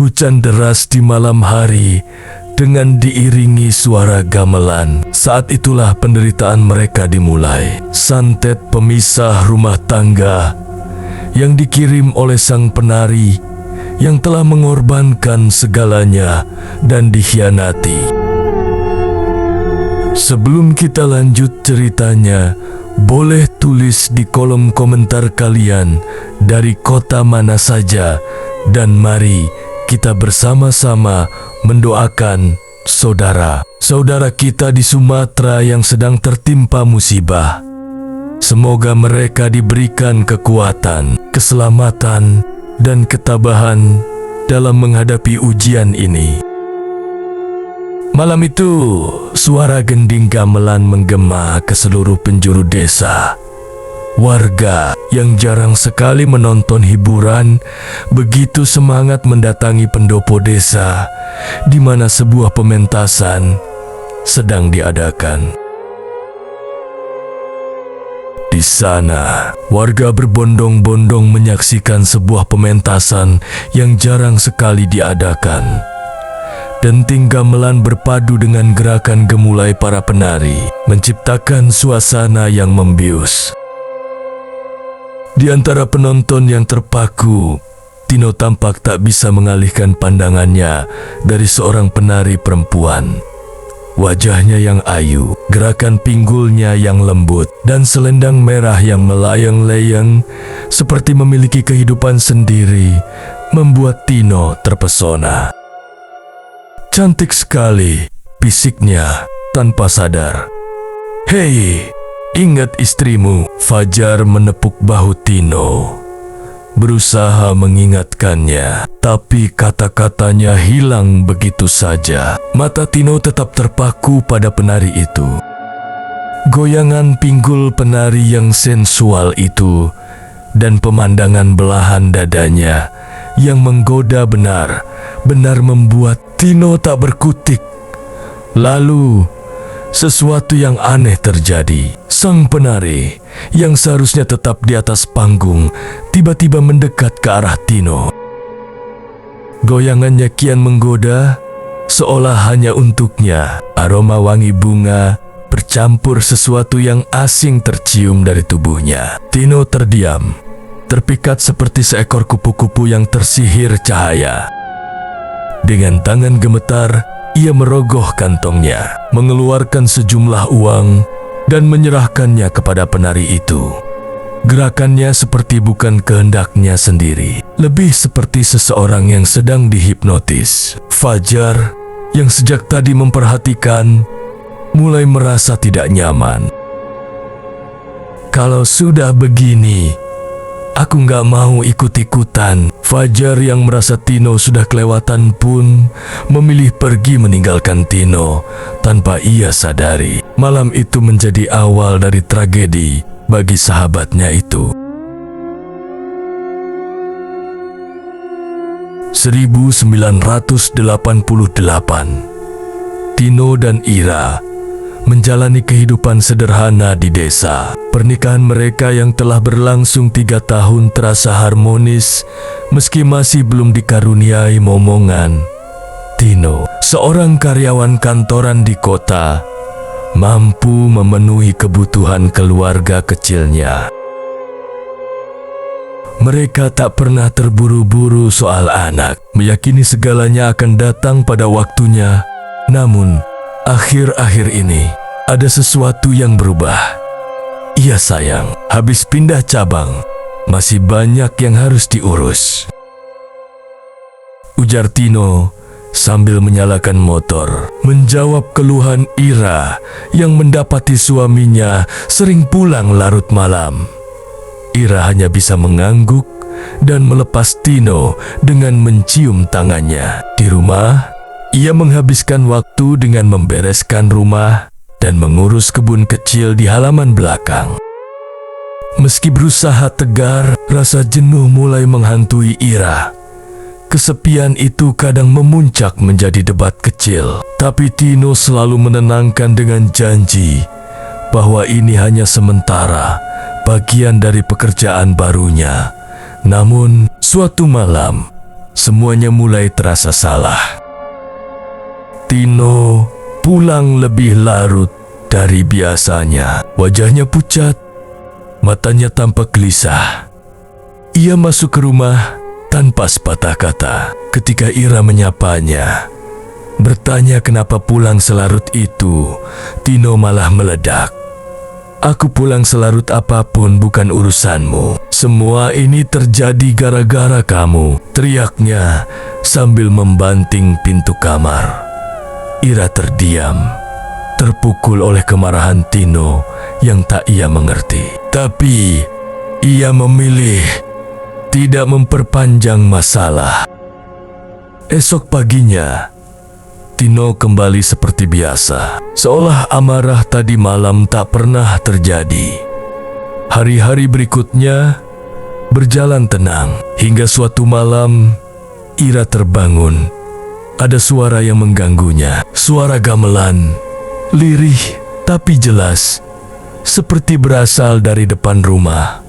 Hujan deras di malam hari dengan diiringi suara gamelan. Saat itulah penderitaan mereka dimulai. Santet pemisah rumah tangga yang dikirim oleh sang penari yang telah mengorbankan segalanya dan dikhianati. Sebelum kita lanjut ceritanya, boleh tulis di kolom komentar kalian dari kota mana saja, dan mari kita bersama-sama mendoakan saudara-saudara kita di Sumatera yang sedang tertimpa musibah. Semoga mereka diberikan kekuatan, keselamatan, dan ketabahan dalam menghadapi ujian ini. Malam itu, suara gending gamelan menggema ke seluruh penjuru desa. Warga yang jarang sekali menonton hiburan begitu semangat mendatangi pendopo desa di mana sebuah pementasan sedang diadakan. Di sana, warga berbondong-bondong menyaksikan sebuah pementasan yang jarang sekali diadakan. Denting gamelan berpadu dengan gerakan gemulai para penari, menciptakan suasana yang membius. Di antara penonton yang terpaku, Tino tampak tak bisa mengalihkan pandangannya dari seorang penari perempuan. Wajahnya yang ayu, gerakan pinggulnya yang lembut, dan selendang merah yang melayang-layang seperti memiliki kehidupan sendiri, membuat Tino terpesona. Cantik sekali, bisiknya tanpa sadar. "Hei, ingat istrimu." Fajar menepuk bahu Tino, berusaha mengingatkannya, tapi kata-katanya hilang begitu saja. Mata Tino tetap terpaku pada penari itu. Goyangan pinggul penari yang sensual itu dan pemandangan belahan dadanya yang menggoda benar-benar membuat Tino tak berkutik. Lalu, sesuatu yang aneh terjadi. Sang penari yang seharusnya tetap di atas panggung tiba-tiba mendekat ke arah Tino. Goyangannya kian menggoda, seolah hanya untuknya. Aroma wangi bunga bercampur sesuatu yang asing tercium dari tubuhnya. Tino terdiam, terpikat seperti seekor kupu-kupu yang tersihir cahaya. Dengan tangan gemetar, ia merogoh kantongnya, mengeluarkan sejumlah uang, dan menyerahkannya kepada penari itu. Gerakannya seperti bukan kehendaknya sendiri, lebih seperti seseorang yang sedang dihipnotis. Fajar, yang sejak tadi memperhatikan, mulai merasa tidak nyaman. "Kalau sudah begini, aku nggak mau ikut-ikutan." Fajar yang merasa Tino sudah kelewatan pun memilih pergi meninggalkan Tino tanpa ia sadari. Malam itu menjadi awal dari tragedi bagi sahabatnya itu. 1988, Tino dan Ira menjalani kehidupan sederhana di desa. Pernikahan mereka yang telah berlangsung 3 tahun terasa harmonis meski masih belum dikaruniai momongan. Tino, seorang karyawan kantoran di kota, mampu memenuhi kebutuhan keluarga kecilnya. Mereka tak pernah terburu-buru soal anak, meyakini segalanya akan datang pada waktunya. Namun, akhir-akhir ini ada sesuatu yang berubah. Iya sayang, habis pindah cabang, masih banyak yang harus diurus, ujar Tino sambil menyalakan motor, menjawab keluhan Ira yang mendapati suaminya sering pulang larut malam. Ira hanya bisa mengangguk dan melepas Tino dengan mencium tangannya. Di rumah, ia menghabiskan waktu dengan membereskan rumah dan mengurus kebun kecil di halaman belakang. Meski berusaha tegar, rasa jenuh mulai menghantui Ira. Kesepian itu kadang memuncak menjadi debat kecil, tapi Tino selalu menenangkan dengan janji bahwa ini hanya sementara, bagian dari pekerjaan barunya. Namun, suatu malam, semuanya mulai terasa salah. Tino pulang lebih larut dari biasanya. Wajahnya pucat, matanya tampak gelisah. Ia masuk ke rumah tanpa sepatah kata. Ketika Ira menyapanya, bertanya kenapa pulang selarut itu, Tino malah meledak. "Aku pulang selarut apapun bukan urusanmu. Semua ini terjadi gara-gara kamu," teriaknya sambil membanting pintu kamar. Ira terdiam, terpukul oleh kemarahan Tino yang tak ia mengerti. Tapi ia memilih tidak memperpanjang masalah. Esok paginya, Tino kembali seperti biasa, seolah amarah tadi malam tak pernah terjadi. Hari-hari berikutnya berjalan tenang, hingga suatu malam Ira terbangun. Ada suara yang mengganggunya, suara gamelan, lirih tapi jelas, seperti berasal dari depan rumah.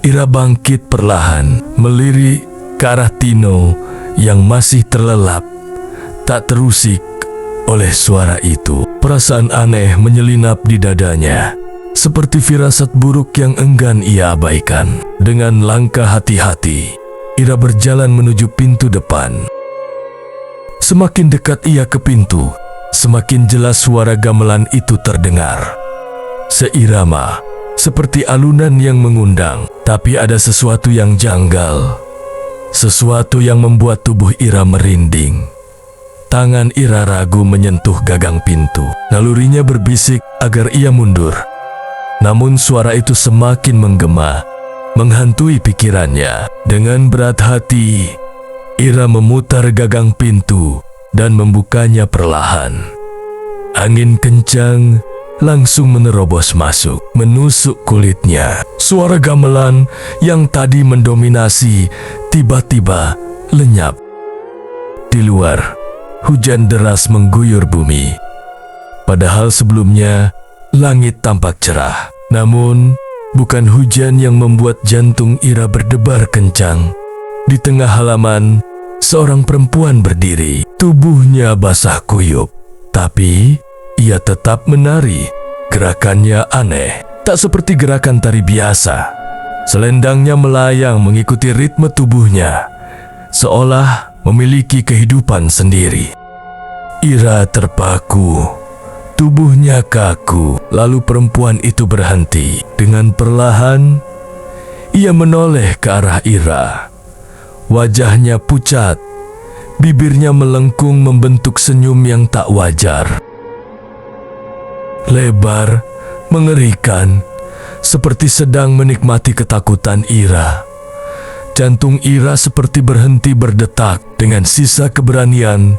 Ira bangkit perlahan, melirik ke arah Tino yang masih terlelap, tak terusik oleh suara itu. Perasaan aneh menyelinap di dadanya, seperti firasat buruk yang enggan ia abaikan. Dengan langkah hati-hati, Ira berjalan menuju pintu depan. Semakin dekat ia ke pintu, semakin jelas suara gamelan itu terdengar. Seirama, seperti alunan yang mengundang, tapi ada sesuatu yang janggal. Sesuatu yang membuat tubuh Ira merinding. Tangan Ira ragu menyentuh gagang pintu. Nalurinya berbisik agar ia mundur. Namun suara itu semakin menggema, menghantui pikirannya. Dengan berat hati, Ira memutar gagang pintu dan membukanya perlahan. Angin kencang langsung menerobos masuk, menusuk kulitnya. Suara gamelan yang tadi mendominasi tiba-tiba lenyap. Di luar, hujan deras mengguyur bumi. Padahal sebelumnya, langit tampak cerah. Namun, bukan hujan yang membuat jantung Ira berdebar kencang. Di tengah halaman, seorang perempuan berdiri. Tubuhnya basah kuyup, tapi ia tetap menari. Gerakannya aneh, tak seperti gerakan tari biasa. Selendangnya melayang mengikuti ritme tubuhnya, seolah memiliki kehidupan sendiri. Ira terpaku, tubuhnya kaku. Lalu perempuan itu berhenti. Dengan perlahan, ia menoleh ke arah Ira. Wajahnya pucat, bibirnya melengkung membentuk senyum yang tak wajar. Lebar, mengerikan, seperti sedang menikmati ketakutan Ira. Jantung Ira seperti berhenti berdetak. Dengan sisa keberanian,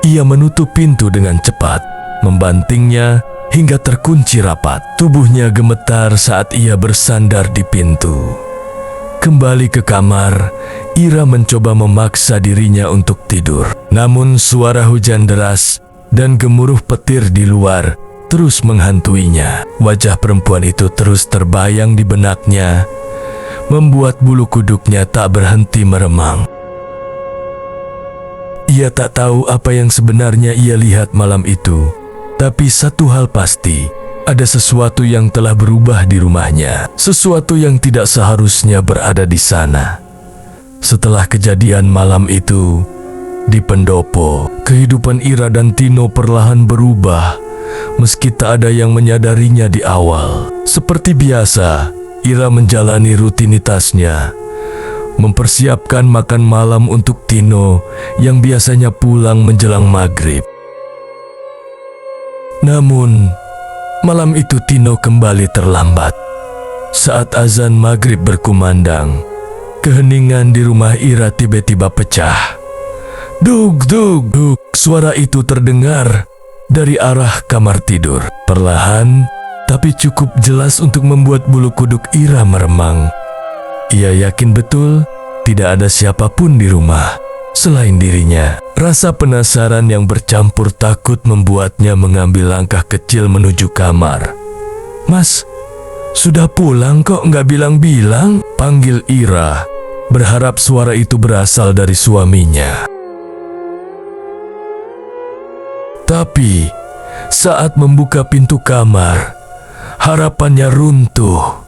ia menutup pintu dengan cepat, membantingnya hingga terkunci rapat. Tubuhnya gemetar saat ia bersandar di pintu. Kembali ke kamar, Ira mencoba memaksa dirinya untuk tidur. Namun suara hujan deras dan gemuruh petir di luar terus menghantuinya. Wajah perempuan itu terus terbayang di benaknya, membuat bulu kuduknya tak berhenti meremang. Ia tak tahu apa yang sebenarnya ia lihat malam itu, tapi satu hal pasti, ada sesuatu yang telah berubah di rumahnya, sesuatu yang tidak seharusnya berada di sana. Setelah kejadian malam itu, di pendopo, kehidupan Ira dan Tino perlahan berubah, meski tak ada yang menyadarinya di awal. Seperti biasa, Ira menjalani rutinitasnya, mempersiapkan makan malam untuk Tino yang biasanya pulang menjelang maghrib. Namun, malam itu Tino kembali terlambat. Saat azan maghrib berkumandang, keheningan di rumah Ira tiba-tiba pecah. Dug, dug, dug. Suara itu terdengar dari arah kamar tidur. Perlahan, tapi cukup jelas untuk membuat bulu kuduk Ira meremang. Ia yakin betul tidak ada siapapun di rumah selain dirinya. Rasa penasaran yang bercampur takut membuatnya mengambil langkah kecil menuju kamar. "Mas, sudah pulang kok nggak bilang-bilang?" panggil Ira berharap suara itu berasal dari suaminya. Tapi saat membuka pintu kamar, harapannya runtuh.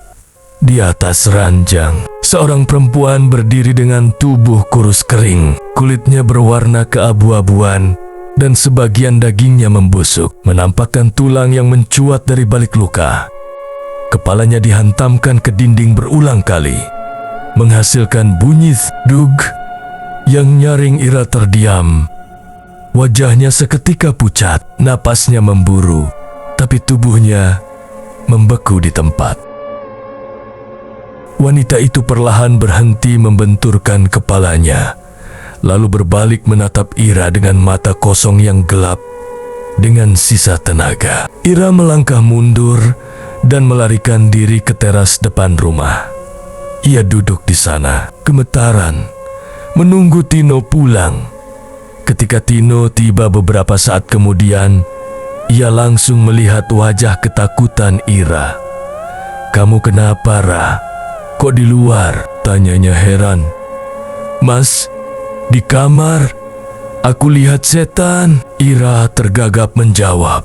Di atas ranjang, seorang perempuan berdiri dengan tubuh kurus kering, kulitnya berwarna keabu-abuan, dan sebagian dagingnya membusuk, menampakkan tulang yang mencuat dari balik luka. Kepalanya dihantamkan ke dinding berulang kali, menghasilkan bunyi dug yang nyaring. Ira terdiam. Wajahnya seketika pucat, napasnya memburu, tapi tubuhnya membeku di tempat. Wanita itu perlahan berhenti membenturkan kepalanya, lalu berbalik menatap Ira dengan mata kosong yang gelap dengan sisa tenaga. Ira melangkah mundur dan melarikan diri ke teras depan rumah. Ia duduk di sana, gemetaran, menunggu Tino pulang. Ketika Tino tiba beberapa saat kemudian, ia langsung melihat wajah ketakutan Ira. "Kamu kenapa, Ra? Kok di luar?" tanyanya heran. "Mas, di kamar. Aku lihat setan." Ira tergagap menjawab.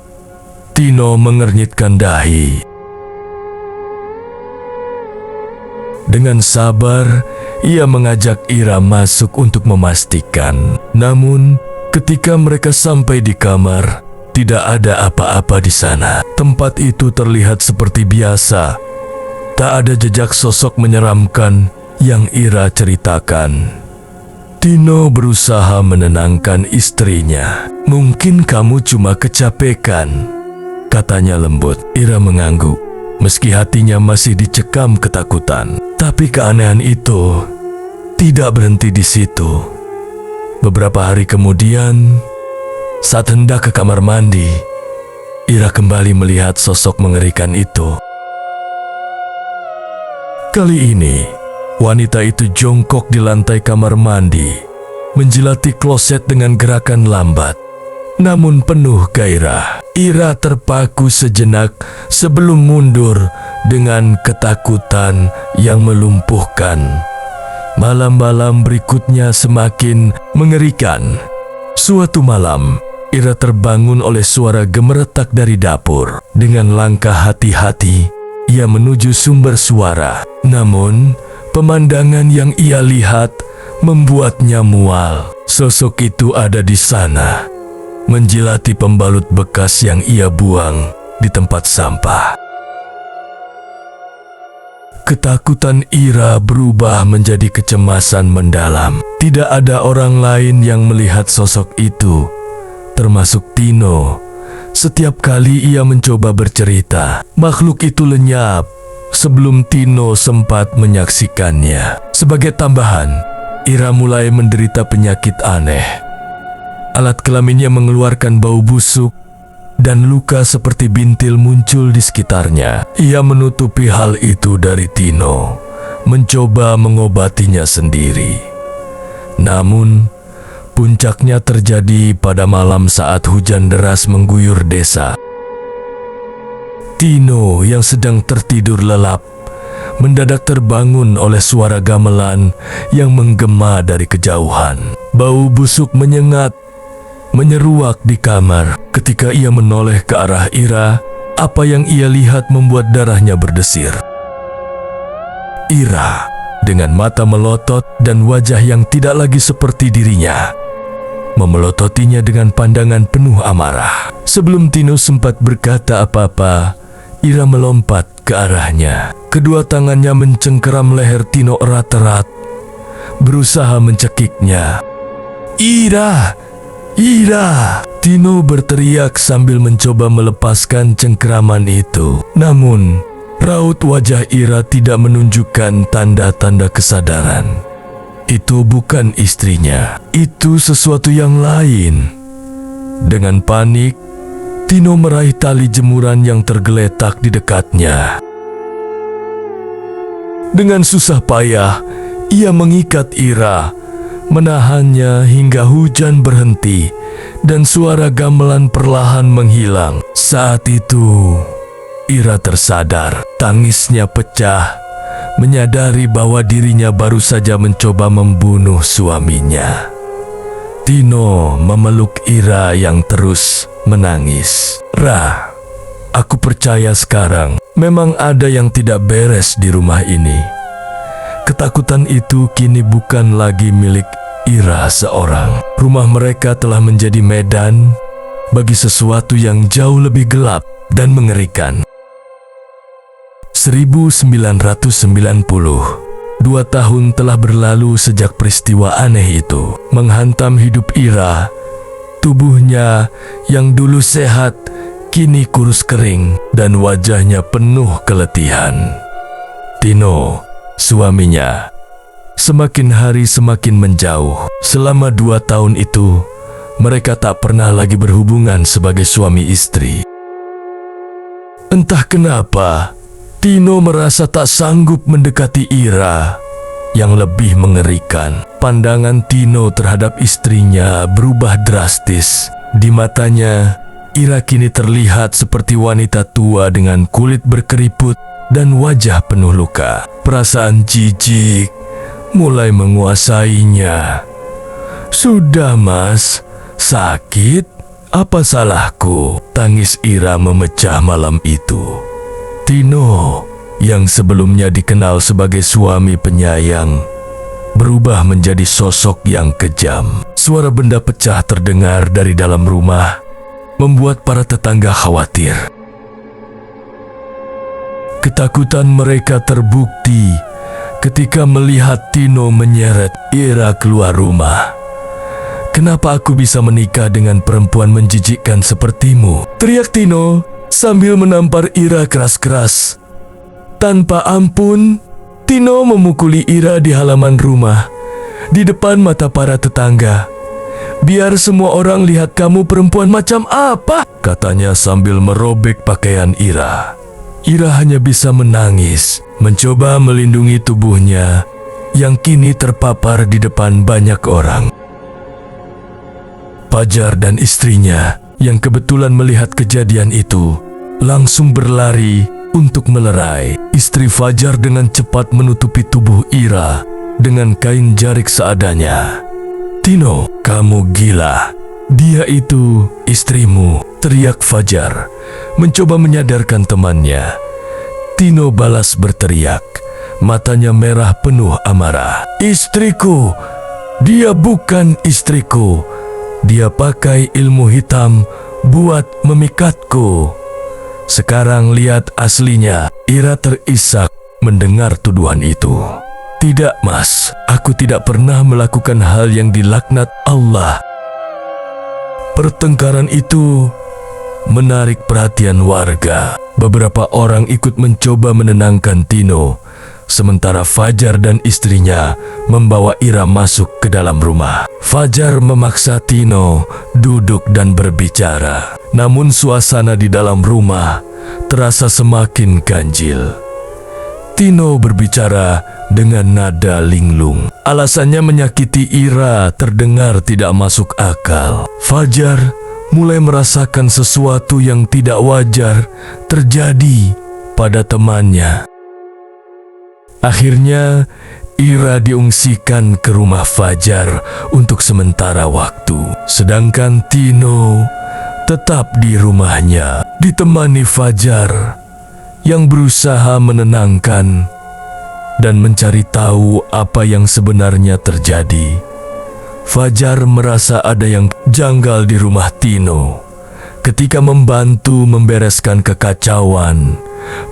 Tino mengernyitkan dahi. Dengan sabar, ia mengajak Ira masuk untuk memastikan. Namun, ketika mereka sampai di kamar, tidak ada apa-apa di sana. Tempat itu terlihat seperti biasa. Tak ada jejak sosok menyeramkan yang Ira ceritakan. Tino berusaha menenangkan istrinya. "Mungkin kamu cuma kecapekan," katanya lembut. Ira mengangguk, meski hatinya masih dicekam ketakutan. Tapi keanehan itu tidak berhenti di situ. Beberapa hari kemudian, saat hendak ke kamar mandi, Ira kembali melihat sosok mengerikan itu. Kali ini, wanita itu jongkok di lantai kamar mandi, menjilati kloset dengan gerakan lambat, namun penuh gairah. Ira terpaku sejenak sebelum mundur dengan ketakutan yang melumpuhkan. Malam-malam berikutnya semakin mengerikan. Suatu malam, Ira terbangun oleh suara gemeretak dari dapur. Dengan langkah hati-hati, ia menuju sumber suara. Namun, pemandangan yang ia lihat membuatnya mual. Sosok itu ada di sana, menjilati pembalut bekas yang ia buang di tempat sampah. Ketakutan Ira berubah menjadi kecemasan mendalam. Tidak ada orang lain yang melihat sosok itu, termasuk Tino. Setiap kali ia mencoba bercerita, makhluk itu lenyap sebelum Tino sempat menyaksikannya. Sebagai tambahan, Ira mulai menderita penyakit aneh. Alat kelaminnya mengeluarkan bau busuk dan luka seperti bintil muncul di sekitarnya. Ia menutupi hal itu dari Tino, mencoba mengobatinya sendiri. Namun, puncaknya terjadi pada malam saat hujan deras mengguyur desa. Tino yang sedang tertidur lelap mendadak terbangun oleh suara gamelan yang menggema dari kejauhan. Bau busuk menyengat, menyeruak di kamar. Ketika ia menoleh ke arah Ira, apa yang ia lihat membuat darahnya berdesir. Ira dengan mata melotot dan wajah yang tidak lagi seperti dirinya, memelototinya dengan pandangan penuh amarah. Sebelum Tino sempat berkata apa-apa, Ira melompat ke arahnya. Kedua tangannya mencengkeram leher Tino erat-erat, berusaha mencekiknya. "Ira! Ira!" Tino berteriak sambil mencoba melepaskan cengkeraman itu. Namun, raut wajah Ira tidak menunjukkan tanda-tanda kesadaran. Itu bukan istrinya, itu sesuatu yang lain. Dengan panik, Tino meraih tali jemuran yang tergeletak di dekatnya. Dengan susah payah, ia mengikat Ira, menahannya hingga hujan berhenti dan suara gamelan perlahan menghilang. Saat itu, Ira tersadar, tangisnya pecah, menyadari bahwa dirinya baru saja mencoba membunuh suaminya. Tino memeluk Ira yang terus menangis. "Ra, aku percaya sekarang memang ada yang tidak beres di rumah ini." Ketakutan itu kini bukan lagi milik Ira seorang. Rumah mereka telah menjadi medan bagi sesuatu yang jauh lebih gelap dan mengerikan. 1990, 2 tahun telah berlalu sejak peristiwa aneh itu menghantam hidup Ira. Tubuhnya yang dulu sehat kini kurus kering dan wajahnya penuh keletihan. Tino, suaminya, semakin hari semakin menjauh. Selama 2 tahun itu, mereka tak pernah lagi berhubungan sebagai suami istri. Entah kenapa, Tino merasa tak sanggup mendekati Ira. Yang lebih mengerikan, pandangan Tino terhadap istrinya berubah drastis. Di matanya, Ira kini terlihat seperti wanita tua dengan kulit berkeriput dan wajah penuh luka. Perasaan jijik mulai menguasainya. "Sudah, Mas. Sakit? Apa salahku?" Tangis Ira memecah malam itu. Tino, yang sebelumnya dikenal sebagai suami penyayang, berubah menjadi sosok yang kejam. Suara benda pecah terdengar dari dalam rumah, membuat para tetangga khawatir. Ketakutan mereka terbukti ketika melihat Tino menyeret Ira keluar rumah. "Kenapa aku bisa menikah dengan perempuan menjijikkan sepertimu?" teriak Tino sambil menampar Ira keras-keras. Tanpa ampun, Tino memukuli Ira di halaman rumah, di depan mata para tetangga. "Biar semua orang lihat kamu perempuan macam apa," katanya sambil merobek pakaian Ira. Ira hanya bisa menangis, mencoba melindungi tubuhnya yang kini terpapar di depan banyak orang. Fajar dan istrinya yang kebetulan melihat kejadian itu langsung berlari untuk melerai. Istri Fajar dengan cepat menutupi tubuh Ira dengan kain jarik seadanya. "Tino, kamu gila. Dia itu istrimu," teriak Fajar, mencoba menyadarkan temannya. Tino balas berteriak, matanya merah penuh amarah. "Istriku! Dia bukan istriku. Dia pakai ilmu hitam buat memikatku. Sekarang lihat aslinya." Ira terisak mendengar tuduhan itu. "Tidak, Mas. Aku tidak pernah melakukan hal yang dilaknat Allah." Pertengkaran itu menarik perhatian warga. Beberapa orang ikut mencoba menenangkan Tino, sementara Fajar dan istrinya membawa Ira masuk ke dalam rumah. Fajar memaksa Tino duduk dan berbicara. Namun suasana di dalam rumah terasa semakin ganjil. Tino berbicara dengan nada linglung. Alasannya menyakiti Ira terdengar tidak masuk akal. Fajar mulai merasakan sesuatu yang tidak wajar terjadi pada temannya. Akhirnya, Ira diungsikan ke rumah Fajar untuk sementara waktu. Sedangkan Tino tetap di rumahnya, ditemani Fajar yang berusaha menenangkan dan mencari tahu apa yang sebenarnya terjadi. Fajar merasa ada yang janggal di rumah Tino. Ketika membantu membereskan kekacauan,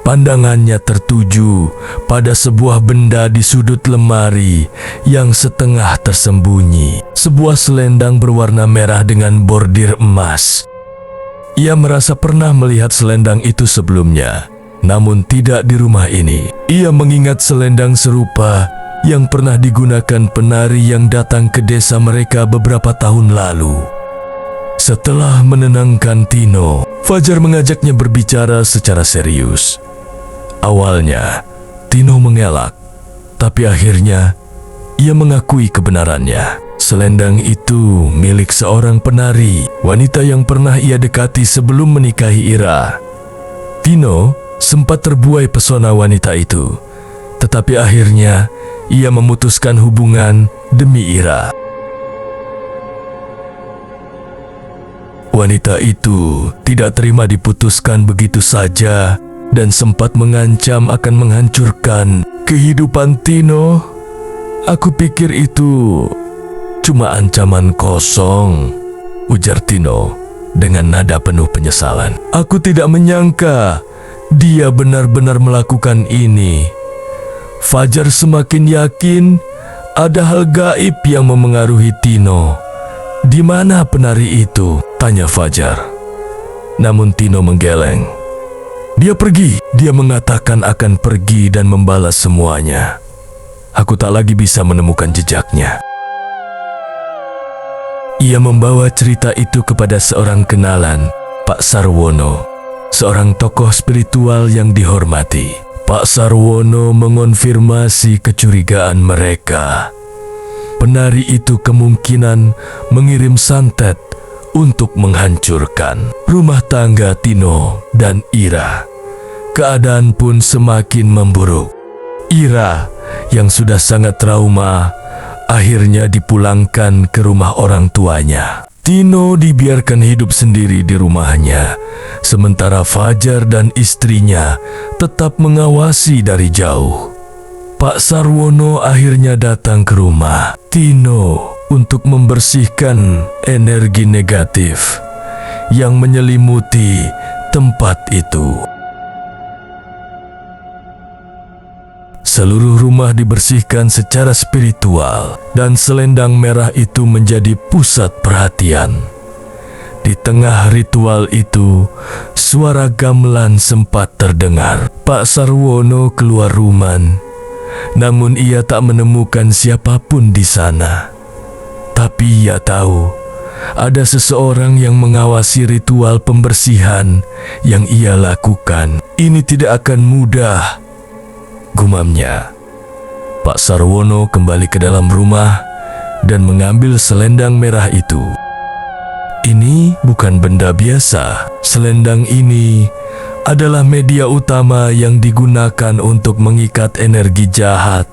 pandangannya tertuju pada sebuah benda di sudut lemari yang setengah tersembunyi. Sebuah selendang berwarna merah dengan bordir emas. Ia merasa pernah melihat selendang itu sebelumnya, namun tidak di rumah ini. Ia mengingat selendang serupa yang pernah digunakan penari yang datang ke desa mereka beberapa tahun lalu. Setelah menenangkan Tino, Fajar mengajaknya berbicara secara serius. Awalnya, Tino mengelak, tapi akhirnya ia mengakui kebenarannya. Selendang itu milik seorang penari, wanita yang pernah ia dekati sebelum menikahi Ira. Tino sempat terbuai pesona wanita itu. Tetapi akhirnya ia memutuskan hubungan demi Ira. Wanita itu tidak terima diputuskan begitu saja dan sempat mengancam akan menghancurkan kehidupan Tino. Aku pikir itu cuma ancaman kosong, ujar Tino dengan nada penuh penyesalan. Aku tidak menyangka dia benar-benar melakukan ini. Fajar semakin yakin ada hal gaib yang memengaruhi Tino. Di mana penari itu? Tanya Fajar. Namun Tino menggeleng. Dia pergi. Dia mengatakan akan pergi dan membalas semuanya. Aku tak lagi bisa menemukan jejaknya. Ia membawa cerita itu kepada seorang kenalan, Pak Sarwono, seorang tokoh spiritual yang dihormati. Pak Sarwono mengonfirmasi kecurigaan mereka. Penari itu kemungkinan mengirim santet untuk menghancurkan rumah tangga Tino dan Ira. Keadaan pun semakin memburuk. Ira yang sudah sangat trauma akhirnya dipulangkan ke rumah orang tuanya. Tino dibiarkan hidup sendiri di rumahnya, sementara Fajar dan istrinya tetap mengawasi dari jauh. Pak Sarwono akhirnya datang ke rumah Tino untuk membersihkan energi negatif yang menyelimuti tempat itu. Seluruh rumah dibersihkan secara spiritual dan selendang merah itu menjadi pusat perhatian. Di tengah ritual itu, suara gamelan sempat terdengar. Pak Sarwono keluar rumah, namun ia tak menemukan siapapun di sana. Tapi ia tahu ada seseorang yang mengawasi ritual pembersihan yang ia lakukan. Ini tidak akan mudah, gumamnya. Pak Sarwono kembali ke dalam rumah dan mengambil selendang merah itu. Ini bukan benda biasa. Selendang ini adalah media utama yang digunakan untuk mengikat energi jahat,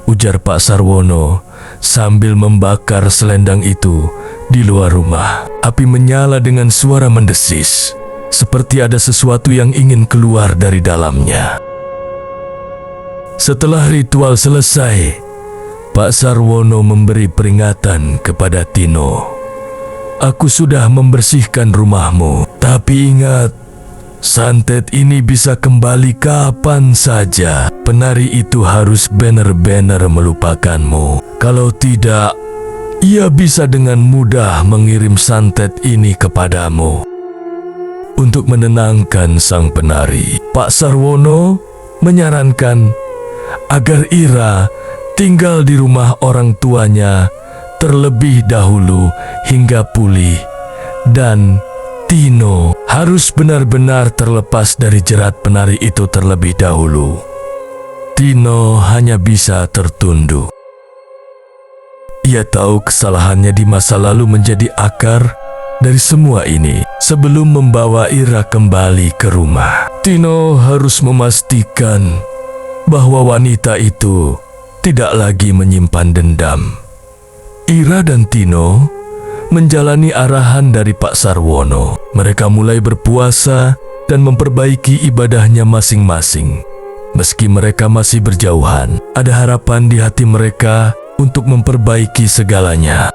ujar Pak Sarwono sambil membakar selendang itu di luar rumah. Api menyala dengan suara mendesis, seperti ada sesuatu yang ingin keluar dari dalamnya. Setelah ritual selesai, Pak Sarwono memberi peringatan kepada Tino. Aku sudah membersihkan rumahmu, tapi ingat, santet ini bisa kembali kapan saja. Penari itu harus benar-benar melupakanmu. Kalau tidak, ia bisa dengan mudah mengirim santet ini kepadamu. Untuk menenangkan sang penari, Pak Sarwono menyarankan agar Ira tinggal di rumah orang tuanya terlebih dahulu hingga pulih, dan Tino harus benar-benar terlepas dari jerat penari itu terlebih dahulu. Tino hanya bisa tertunduk. Ia tahu kesalahannya di masa lalu menjadi akar dari semua ini. Sebelum membawa Ira kembali ke rumah, Tino harus memastikan bahwa wanita itu tidak lagi menyimpan dendam. Ira dan Tino menjalani arahan dari Pak Sarwono. Mereka mulai berpuasa dan memperbaiki ibadahnya masing-masing. Meski mereka masih berjauhan, ada harapan di hati mereka untuk memperbaiki segalanya.